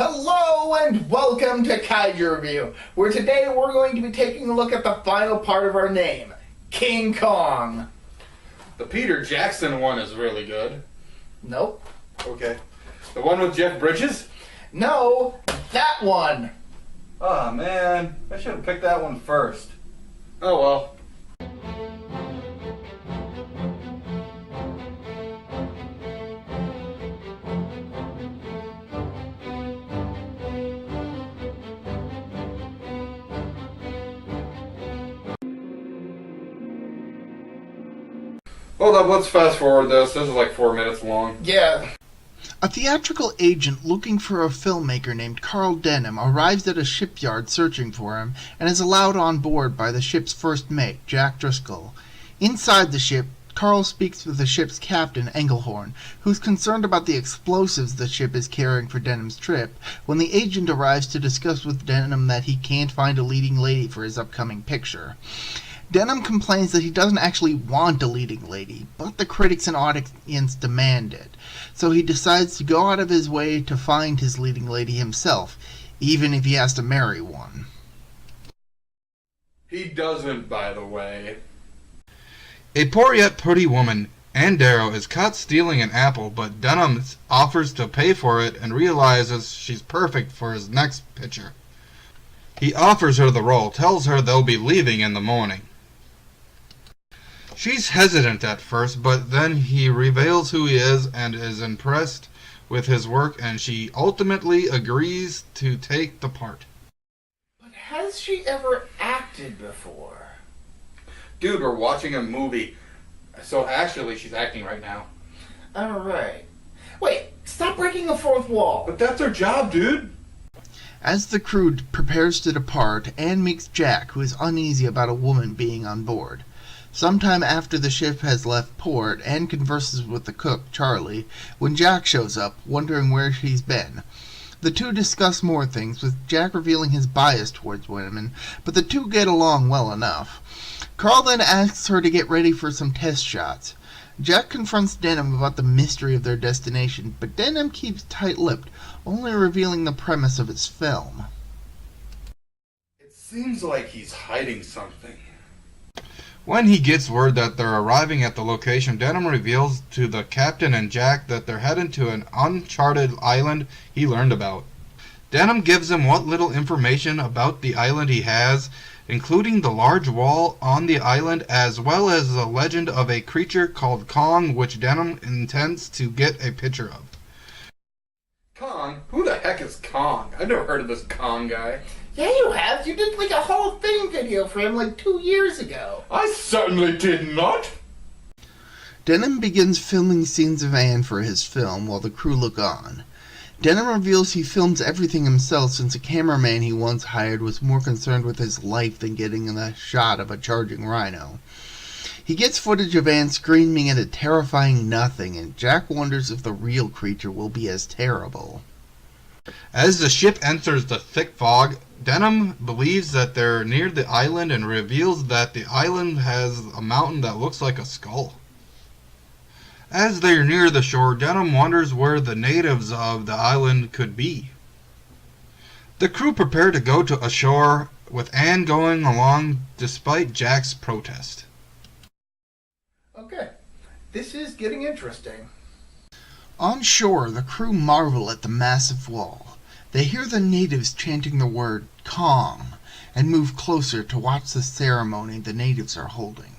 Hello and welcome to Kaiju Review, where today we're going to be taking a look at the final part of our name, King Kong. The Peter Jackson one is really good. Nope. Okay. The one with Jeff Bridges? No, that one. Aw, man. I should have picked that one first. Oh well. Hold up, let's fast forward this. This is like 4 minutes long. Yeah. A theatrical agent looking for a filmmaker named Carl Denham arrives at a shipyard searching for him and is allowed on board by the ship's first mate, Jack Driscoll. Inside the ship, Carl speaks with the ship's captain, Engelhorn, who's concerned about the explosives the ship is carrying for Denham's trip, when the agent arrives to discuss with Denham that he can't find a leading lady for his upcoming picture. Denham complains that he doesn't actually want a leading lady, but the critics and audience demand it, so he decides to go out of his way to find his leading lady himself, even if he has to marry one. He doesn't, by the way. A poor yet pretty woman, Ann Darrow, is caught stealing an apple, but Denham offers to pay for it and realizes she's perfect for his next picture. He offers her the role, tells her they'll be leaving in the morning. She's hesitant at first, but then he reveals who he is and is impressed with his work, and she ultimately agrees to take the part. But has she ever acted before? Dude, we're watching a movie. So actually, she's acting right now. Alright. Wait, stop breaking the fourth wall. But that's her job, dude. As the crew prepares to depart, Anne meets Jack, who is uneasy about a woman being on board. Sometime after the ship has left port, Anne converses with the cook, Charlie, when Jack shows up, wondering where she's been. The two discuss more things, with Jack revealing his bias towards women, but the two get along well enough. Carl then asks her to get ready for some test shots. Jack confronts Denham about the mystery of their destination, but Denham keeps tight-lipped, only revealing the premise of his film. It seems like he's hiding something. When he gets word that they're arriving at the location, Denham reveals to the captain and Jack that they're headed to an uncharted island he learned about. Denham gives him what little information about the island he has, including the large wall on the island, as well as the legend of a creature called Kong, which Denham intends to get a picture of. Kong? Who the heck is Kong? I've never heard of this Kong guy. Yeah, you have. You did like a Hall of Fame video for him like 2 years ago. I certainly did not. Denham begins filming scenes of Anne for his film while the crew look on. Denham reveals he films everything himself since a cameraman he once hired was more concerned with his life than getting a shot of a charging rhino. He gets footage of Anne screaming at a terrifying nothing, and Jack wonders if the real creature will be as terrible. As the ship enters the thick fog, Denham believes that they're near the island and reveals that the island has a mountain that looks like a skull. As they're near the shore, Denham wonders where the natives of the island could be. The crew prepare to go to ashore, with Anne going along despite Jack's protest. Okay, this is getting interesting. On shore, the crew marvel at the massive wall. They hear the natives chanting the word Kong and move closer to watch the ceremony the natives are holding.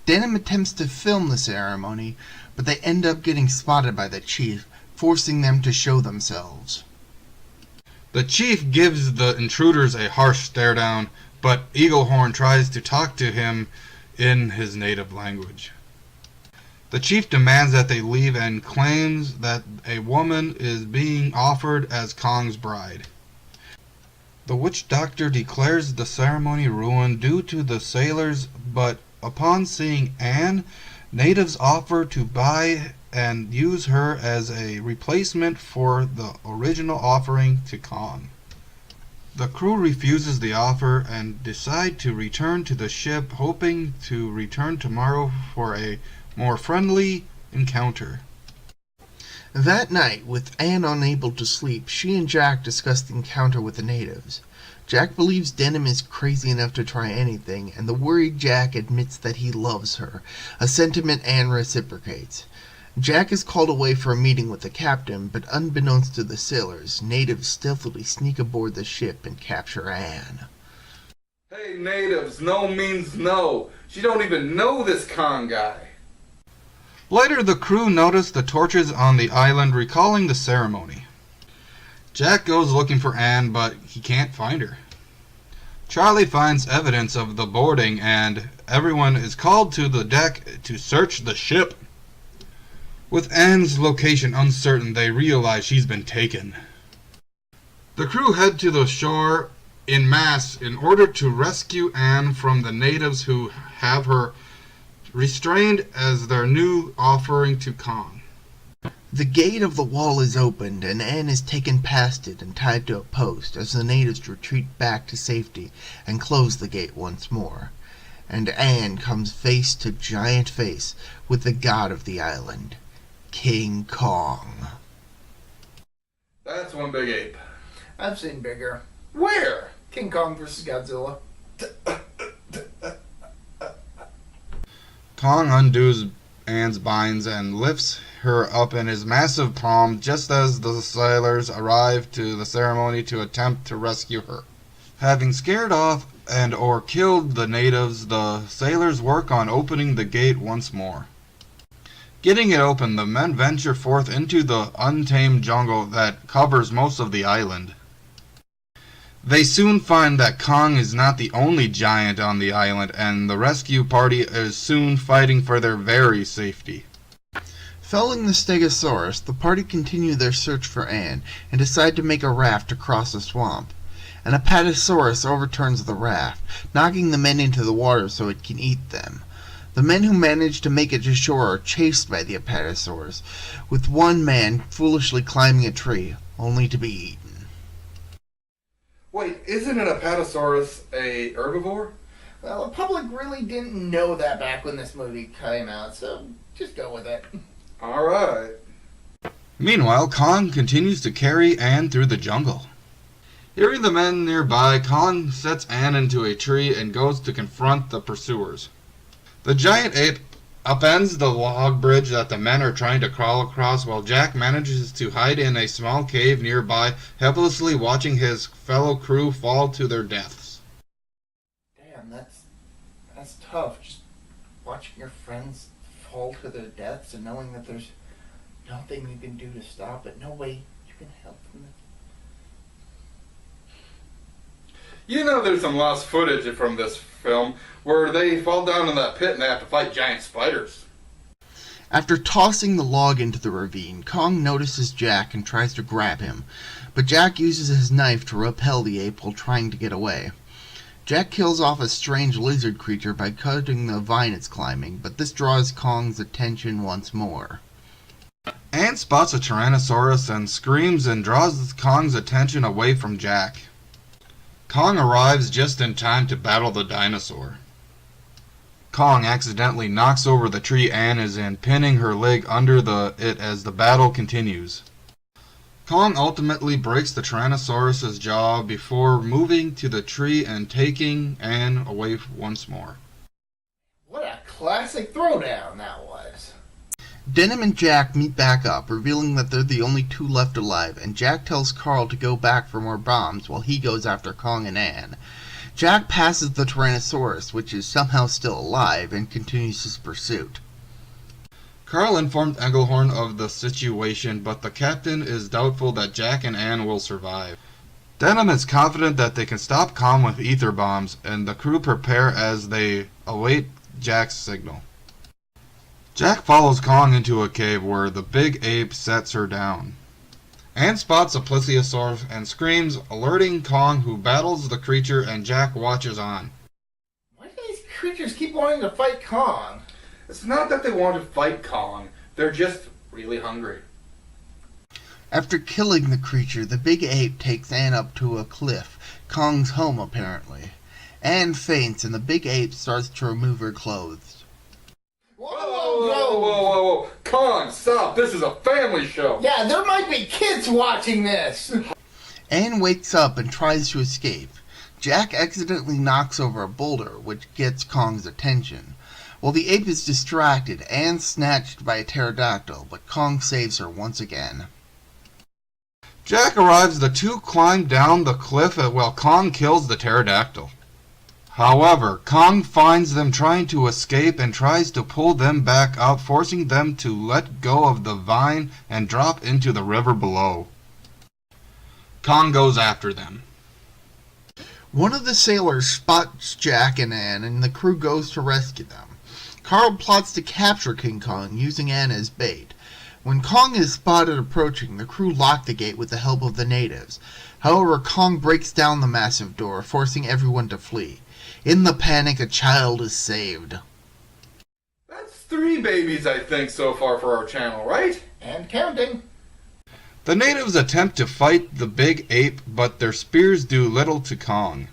Denham attempts to film the ceremony, but they end up getting spotted by the chief, forcing them to show themselves. The chief gives the intruders a harsh stare down, but Eaglehorn tries to talk to him in his native language. The chief demands that they leave and claims that a woman is being offered as Kong's bride. The witch doctor declares the ceremony ruined due to the sailors, but upon seeing Anne, natives offer to buy and use her as a replacement for the original offering to Kong. The crew refuses the offer and decide to return to the ship, hoping to return tomorrow for a more friendly encounter. That night, with Anne unable to sleep, she and Jack discuss the encounter with the natives. Jack believes Denham is crazy enough to try anything, and the worried Jack admits that he loves her, a sentiment Anne reciprocates. Jack is called away for a meeting with the captain, but unbeknownst to the sailors, natives stealthily sneak aboard the ship and capture Anne. Hey, natives, no means no. She don't even know this con guy. Later, the crew notice the torches on the island recalling the ceremony. Jack goes looking for Anne, but he can't find her. Charlie finds evidence of the boarding, and everyone is called to the deck to search the ship. With Anne's location uncertain, they realize she's been taken. The crew head to the shore in mass in order to rescue Anne from the natives who have her restrained as their new offering to Kong. The gate of the wall is opened, and Anne is taken past it and tied to a post as the natives retreat back to safety and close the gate once more. And Anne comes face to giant face with the god of the island, King Kong. That's one big ape. I've seen bigger. Where? King Kong vs. Godzilla. Kong undoes Anne's binds and lifts her up in his massive palm just as the sailors arrive to the ceremony to attempt to rescue her. Having scared off and or killed the natives, the sailors work on opening the gate once more. Getting it open, the men venture forth into the untamed jungle that covers most of the island. They soon find that Kong is not the only giant on the island, and the rescue party is soon fighting for their very safety. Felling the Stegosaurus, the party continue their search for Anne and decide to make a raft across the swamp. An Apatosaurus overturns the raft, knocking the men into the water so it can eat them. The men who manage to make it to shore are chased by the Apatosaurus, with one man foolishly climbing a tree, only to be eaten. Wait, isn't an Apatosaurus a herbivore? Well, the public really didn't know that back when this movie came out, so just go with it. Alright. Meanwhile, Kong continues to carry Anne through the jungle. Hearing the men nearby, Kong sets Anne into a tree and goes to confront the pursuers. The giant ape upends the log bridge that the men are trying to crawl across, while Jack manages to hide in a small cave nearby, helplessly watching his fellow crew fall to their deaths. Damn, that's tough. Just watching your friends fall to their deaths and knowing that there's nothing you can do to stop it, no way you can help them. You know there's some lost footage from this film where they fall down in that pit and they have to fight giant spiders. After tossing the log into the ravine, Kong notices Jack and tries to grab him, but Jack uses his knife to repel the ape while trying to get away. Jack kills off a strange lizard creature by cutting the vine it's climbing, but this draws Kong's attention once more. Anne spots a Tyrannosaurus and screams and draws Kong's attention away from Jack. Kong arrives just in time to battle the dinosaur. Kong accidentally knocks over the tree Anne is in, pinning her leg under it as the battle continues. Kong ultimately breaks the Tyrannosaurus's jaw before moving to the tree and taking Anne away once more. What a classic throwdown that was. Denham and Jack meet back up, revealing that they're the only two left alive, and Jack tells Carl to go back for more bombs while he goes after Kong and Anne. Jack passes the Tyrannosaurus, which is somehow still alive, and continues his pursuit. Carl informed Engelhorn of the situation, but the captain is doubtful that Jack and Anne will survive. Denham is confident that they can stop Kong with ether bombs, and the crew prepare as they await Jack's signal. Jack follows Kong into a cave where the big ape sets her down. Anne spots a plesiosaur and screams, alerting Kong, who battles the creature, and Jack watches on. Why do these creatures keep wanting to fight Kong? It's not that they want to fight Kong. They're just really hungry. After killing the creature, the big ape takes Anne up to a cliff, Kong's home apparently. Anne faints and the big ape starts to remove her clothes. Whoa, Whoa, whoa, whoa, whoa. Kong, stop. This is a family show. Yeah, there might be kids watching this. Anne wakes up and tries to escape. Jack accidentally knocks over a boulder, which gets Kong's attention. While the ape is distracted, Anne's snatched by a pterodactyl, but Kong saves her once again. Jack arrives. The two climb down the cliff while Kong kills the pterodactyl. However, Kong finds them trying to escape and tries to pull them back up, forcing them to let go of the vine and drop into the river below. Kong goes after them. One of the sailors spots Jack and Anne, and the crew goes to rescue them. Carl plots to capture King Kong, using Anne as bait. When Kong is spotted approaching, the crew lock the gate with the help of the natives. However, Kong breaks down the massive door, forcing everyone to flee. In the panic, a child is saved. That's 3 babies, I think, so far for our channel, right? And counting. The natives attempt to fight the big ape, but their spears do little to Kong.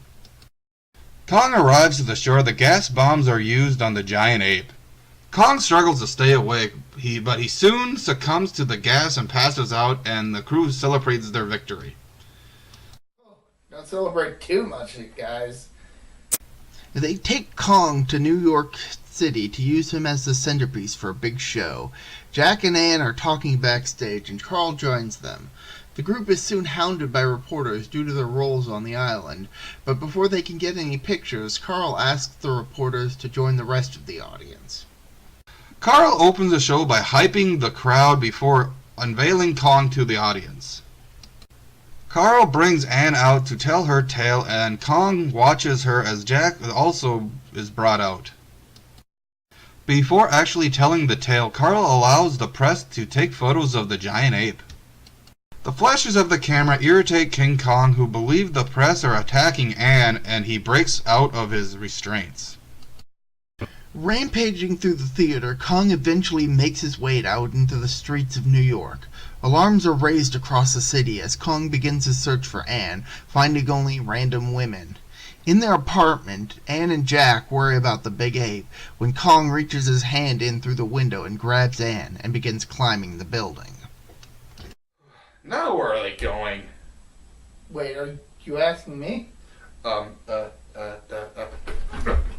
Kong arrives to the shore. The gas bombs are used on the giant ape. Kong struggles to stay awake, but he soon succumbs to the gas and passes out, and the crew celebrates their victory. Don't celebrate too much, guys. They take Kong to New York City to use him as the centerpiece for a big show. Jack and Anne are talking backstage, and Carl joins them. The group is soon hounded by reporters due to their roles on the island, but before they can get any pictures, Carl asks the reporters to join the rest of the audience. Carl opens the show by hyping the crowd before unveiling Kong to the audience. Carl brings Anne out to tell her tale, and Kong watches her as Jack also is brought out. Before actually telling the tale, Carl allows the press to take photos of the giant ape. The flashes of the camera irritate King Kong, who believes the press are attacking Anne, and he breaks out of his restraints. Rampaging through the theater, Kong eventually makes his way out into the streets of New York. Alarms are raised across the city as Kong begins his search for Anne, finding only random women. In their apartment, Anne and Jack worry about the big ape when Kong reaches his hand in through the window and grabs Anne and begins climbing the building. Now where are they going? Wait, are you asking me? I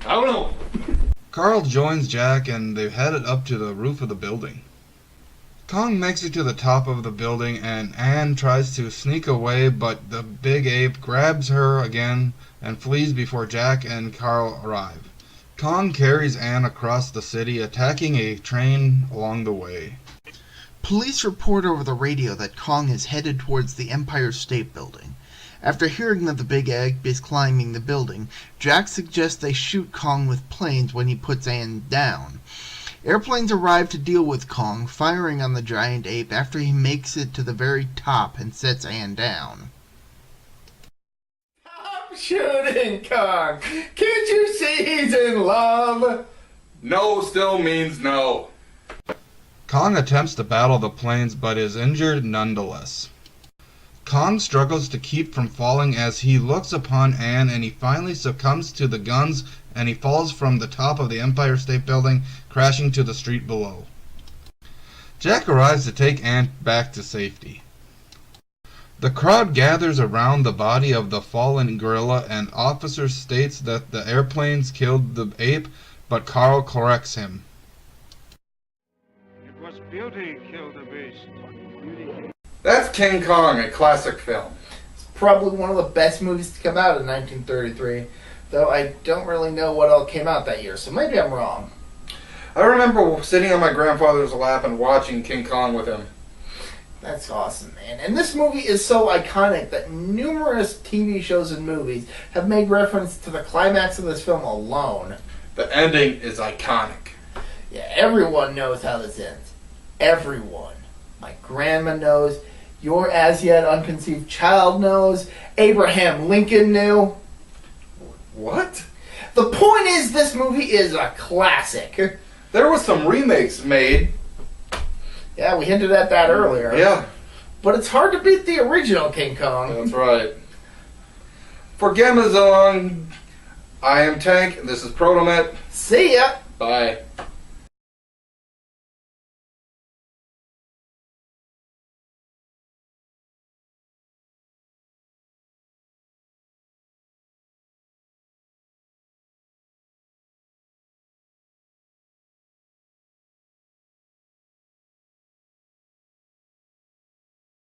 don't know. Carl joins Jack, and they've headed up to the roof of the building. Kong makes it to the top of the building, and Anne tries to sneak away, but the big ape grabs her again and flees before Jack and Carl arrive. Kong carries Anne across the city, attacking a train along the way. Police report over the radio that Kong is headed towards the Empire State Building. After hearing that the big ape is climbing the building, Jack suggests they shoot Kong with planes when he puts Anne down. Airplanes arrive to deal with Kong, firing on the giant ape after he makes it to the very top and sets Anne down. Stop shooting, Kong! Can't you see he's in love? No still means no. Kong attempts to battle the planes, but is injured nonetheless. Kong struggles to keep from falling as he looks upon Anne, and he finally succumbs to the guns, and he falls from the top of the Empire State Building, crashing to the street below. Jack arrives to take Anne back to safety. The crowd gathers around the body of the fallen gorilla, and officer states that the airplanes killed the ape, but Carl corrects him. It was beauty killed the beast. Beauty. That's King Kong, a classic film. It's probably one of the best movies to come out in 1933, though I don't really know what all came out that year, so maybe I'm wrong. I remember sitting on my grandfather's lap and watching King Kong with him. That's awesome, man. And this movie is so iconic that numerous TV shows and movies have made reference to the climax of this film alone. The ending is iconic. Yeah, everyone knows how this ends. Everyone. My grandma knows. Your as yet unconceived child knows. Abraham Lincoln knew. What? The point is, this movie is a classic. There was some remakes made. Yeah, we hinted at that earlier. Yeah. But it's hard to beat the original King Kong. That's right. For Gamezillong, I am Tank, and this is Protomet. See ya! Bye.